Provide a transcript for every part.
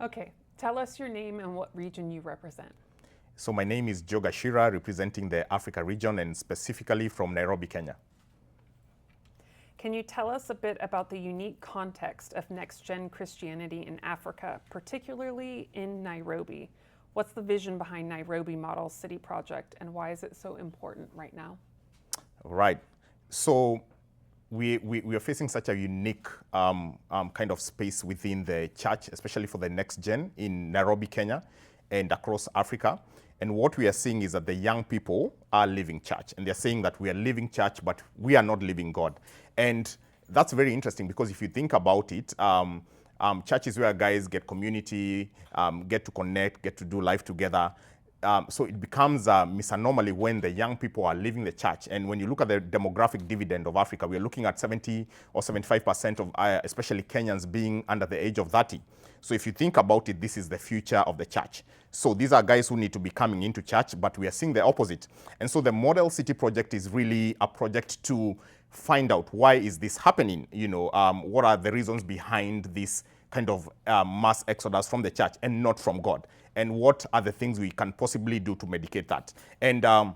Okay, tell us your name and what region you represent. So my name is Gachira, representing the Africa region and specifically from Nairobi, Kenya. Can you tell us a bit about the unique context of next-gen Christianity in Africa, particularly in Nairobi? What's the vision behind Nairobi Model City Project, and why is it so important right now? Right. So we are facing such a unique kind of space within the church, especially for the next gen in Nairobi, Kenya, and across Africa. And what we are seeing is that the young people are leaving church, and they're saying that we are leaving church, but we are not leaving God. And that's very interesting because if you think about it, churches where guys get community, get to connect, get to do life together. So it becomes a misanomaly when the young people are leaving the church. And when you look at the demographic dividend of Africa, we're looking at 70 or 75% of especially Kenyans being under the age of 30. So if you think about it, this is the future of the church. So these are guys who need to be coming into church, but we are seeing the opposite. And so the Model City Project is really a project to find out why is this happening? What are the reasons behind this kind of mass exodus from the church and not from God? And what are the things we can possibly do to medicate that? And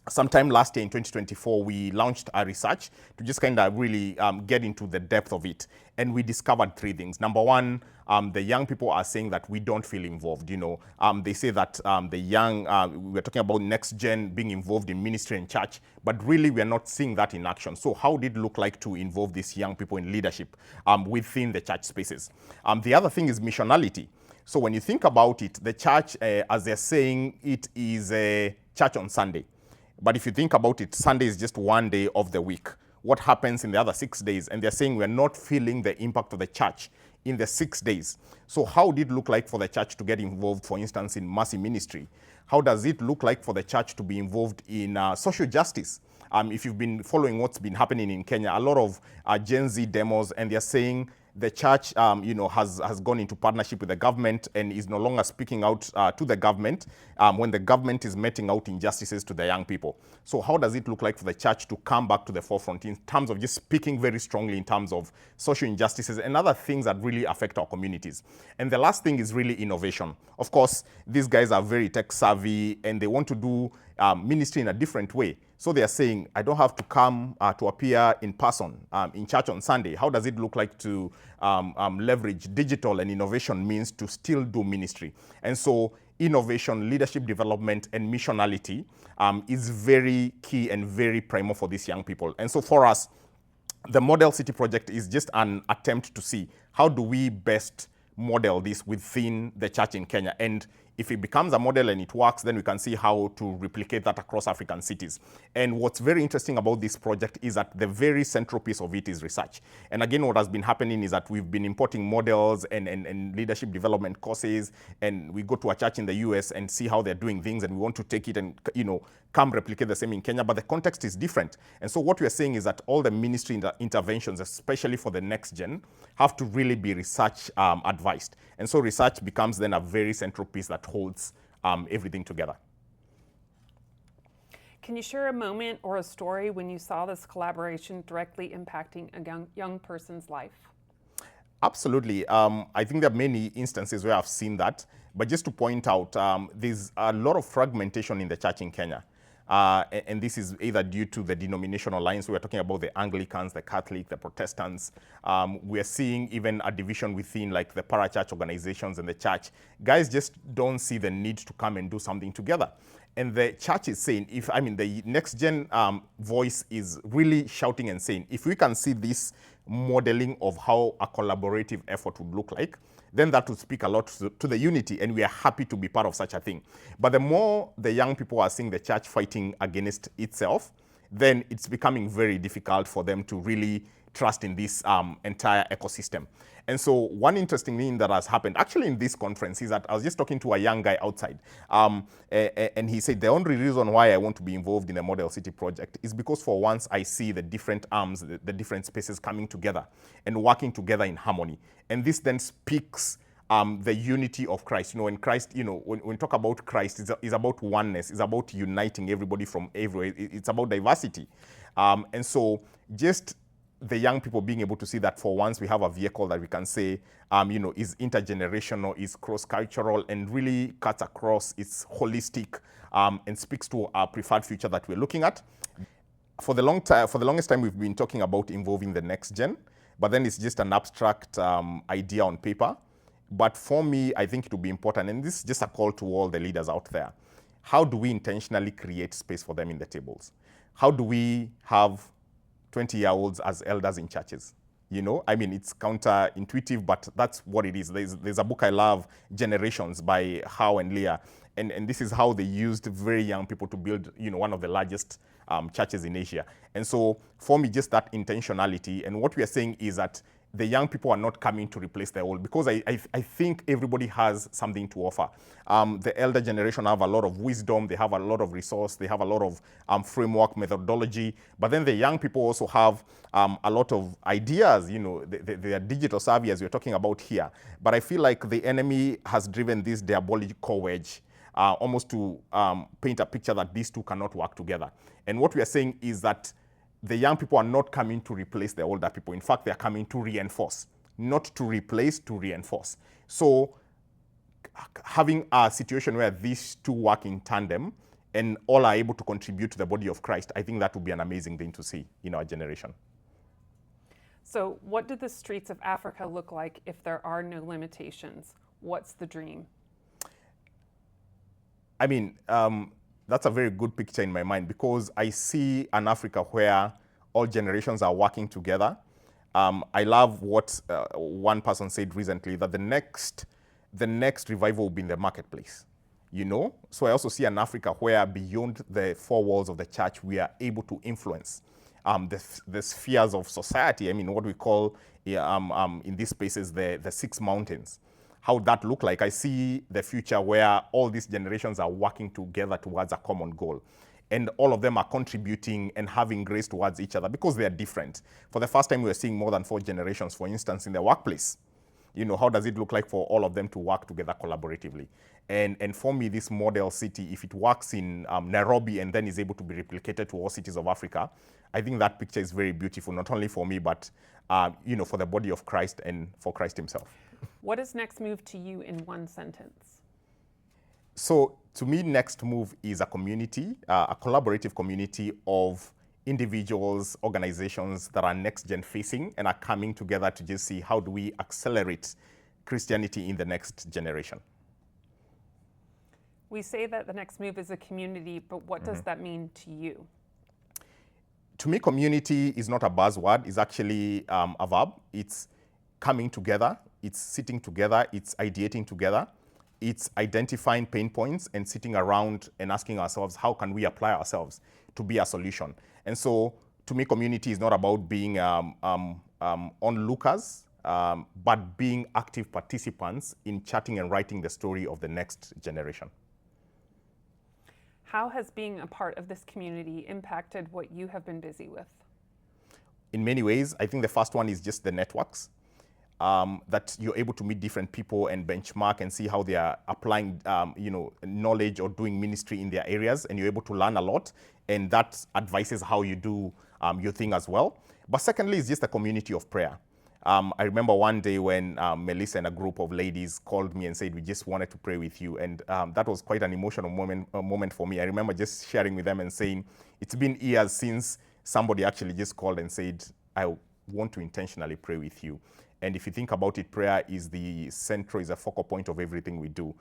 sometime last year in 2024, we launched a research to just kind of really get into the depth of it. And we discovered three things. Number one, the young people are saying that we don't feel involved. They say that the young, we're talking about next gen being involved in ministry and church, but really we're not seeing that in action. So how did it look like to involve these young people in leadership within the church spaces? The other thing is missionality. So when you think about it, the church, as they're saying, it is a church on Sunday. But if you think about it, Sunday is just one day of the week. What happens in the other 6 days? And they're saying we're not feeling the impact of the church in the 6 days. So how did it look like for the church to get involved, for instance, in mercy ministry? How does it look like for the church to be involved in social justice? If you've been following what's been happening in Kenya, a lot of Gen Z demos, and they're saying the church, has gone into partnership with the government and is no longer speaking out to the government when the government is meting out injustices to the young people. So how does it look like for the church to come back to the forefront in terms of just speaking very strongly in terms of social injustices and other things that really affect our communities? And the last thing is really innovation. Of course, these guys are very tech savvy and they want to do ministry in a different way. So they are saying, I don't have to come to appear in person in church on Sunday. How does it look like to leverage digital and innovation means to still do ministry? And so innovation, leadership development, and missionality is very key and very primal for these young people. And so for us, the Model City Project is just an attempt to see how do we best model this within the church in Kenya. And if it becomes a model and it works, then we can see how to replicate that across African cities. And what's very interesting about this project is that the very central piece of it is research. And again, what has been happening is that we've been importing models and leadership development courses, and we go to a church in the US and see how they're doing things, and we want to take it and come replicate the same in Kenya, but the context is different. And so what we're saying is that all the ministry interventions, especially for the next gen, have to really be research advised. And so research becomes then a very central piece that holds everything together. Can you share a moment or a story when you saw this collaboration directly impacting a young person's life? Absolutely. I think there are many instances where I've seen that. But just to point out, there's a lot of fragmentation in the church in Kenya. And this is either due to the denominational lines. We're talking about the Anglicans, the Catholic, the Protestants. We're seeing even a division within like the parachurch organizations and the church. Guys just don't see the need to come and do something together. And the church is saying, the next gen voice is really shouting and saying, if we can see this modeling of how a collaborative effort would look like, then that would speak a lot to the unity, and we are happy to be part of such a thing. But the more the young people are seeing the church fighting against itself, then it's becoming very difficult for them to really trust in this entire ecosystem. And so one interesting thing that has happened actually in this conference is that I was just talking to a young guy outside, and he said the only reason why I want to be involved in the Model City Project is because for once I see the different arms, the different spaces coming together and working together in harmony. And this then speaks the unity of Christ. When Christ, when we talk about Christ, it's about oneness, it's about uniting everybody from everywhere, it's about diversity. And so just the young people being able to see that for once we have a vehicle that we can say, is intergenerational, is cross-cultural, and really cuts across, it's holistic, and speaks to our preferred future that we're looking at. For the longest time, we've been talking about involving the next gen, but then it's just an abstract idea on paper. But for me, I think it will be important, and this is just a call to all the leaders out there. How do we intentionally create space for them in the tables? How do we have 20-year-olds as elders in churches? It's counterintuitive, but that's what it is. There's a book I love, Generations, by Howe and Leah, and this is how they used very young people to build, one of the largest churches in Asia. And so for me, just that intentionality, and what we are saying is that the young people are not coming to replace the old, because I think everybody has something to offer. The elder generation have a lot of wisdom, they have a lot of resource, they have a lot of framework, methodology, but then the young people also have a lot of ideas, they are digital savvy, as we're talking about here. But I feel like the enemy has driven this diabolical wedge almost to paint a picture that these two cannot work together. And what we are saying is that the young people are not coming to replace the older people. In fact, they are coming to reinforce, not to replace, to reinforce. So having a situation where these two work in tandem and all are able to contribute to the body of Christ, I think that would be an amazing thing to see in our generation. So what do the streets of Africa look like if there are no limitations? What's the dream? That's a very good picture in my mind, because I see an Africa where all generations are working together. I love what one person said recently, that the next revival will be in the marketplace. So I also see an Africa where beyond the four walls of the church, we are able to influence the spheres of society. What we call in these spaces the 6 mountains. How that look like. I see the future where all these generations are working together towards a common goal. And all of them are contributing and having grace towards each other, because they are different. For the first time, we are seeing more than 4 generations, for instance, in the workplace. How does it look like for all of them to work together collaboratively? And for me, this model city, if it works in Nairobi and then is able to be replicated to all cities of Africa, I think that picture is very beautiful, not only for me, but for the body of Christ and for Christ himself. What is Next Move to you in one sentence? So to me, Next Move is a community, a collaborative community of individuals, organizations that are next-gen facing and are coming together to just see how do we accelerate Christianity in the next generation. We say that the Next Move is a community, but what does that mean to you? To me, community is not a buzzword. It's actually a verb. It's coming together. It's sitting together. It's ideating together. It's identifying pain points and sitting around and asking ourselves, how can we apply ourselves to be a solution? And so, to me, community is not about being onlookers, but being active participants in charting and writing the story of the next generation. How has being a part of this community impacted what you have been busy with? In many ways, I think the first one is just the networks. That you're able to meet different people and benchmark and see how they are applying, knowledge or doing ministry in their areas, and you're able to learn a lot, and that advises how you do your thing as well. But secondly, it's just a community of prayer. I remember one day when Melissa and a group of ladies called me and said, we just wanted to pray with you, and that was quite an emotional moment for me. I remember just sharing with them and saying, it's been years since somebody actually just called and said, I want to intentionally pray with you. And if you think about it, prayer is a focal point of everything we do.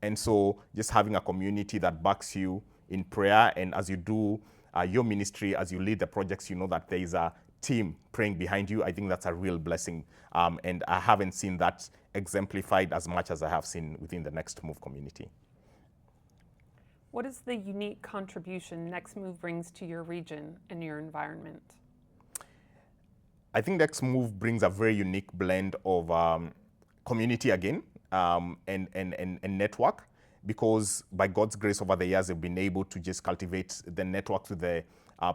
And so just having a community that backs you in prayer, and as you do your ministry, as you lead the projects, you know that there is a team praying behind you. I think that's a real blessing. And I haven't seen that exemplified as much as I have seen within the Next Move community. What is the unique contribution Next Move brings to your region and your environment? I think Next Move brings a very unique blend of community again and network, because by God's grace over the years, they've been able to just cultivate the network with the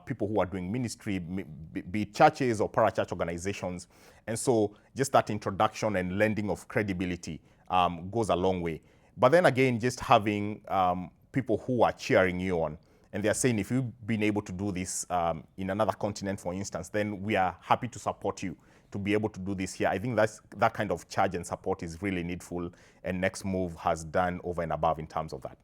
people who are doing ministry, be it churches or parachurch organizations. And so just that introduction and lending of credibility goes a long way. But then again, just having people who are cheering you on And they are saying, if you've been able to do this in another continent, for instance, then we are happy to support you to be able to do this here. I think that kind of charge and support is really needful, and Next Move has done over and above in terms of that.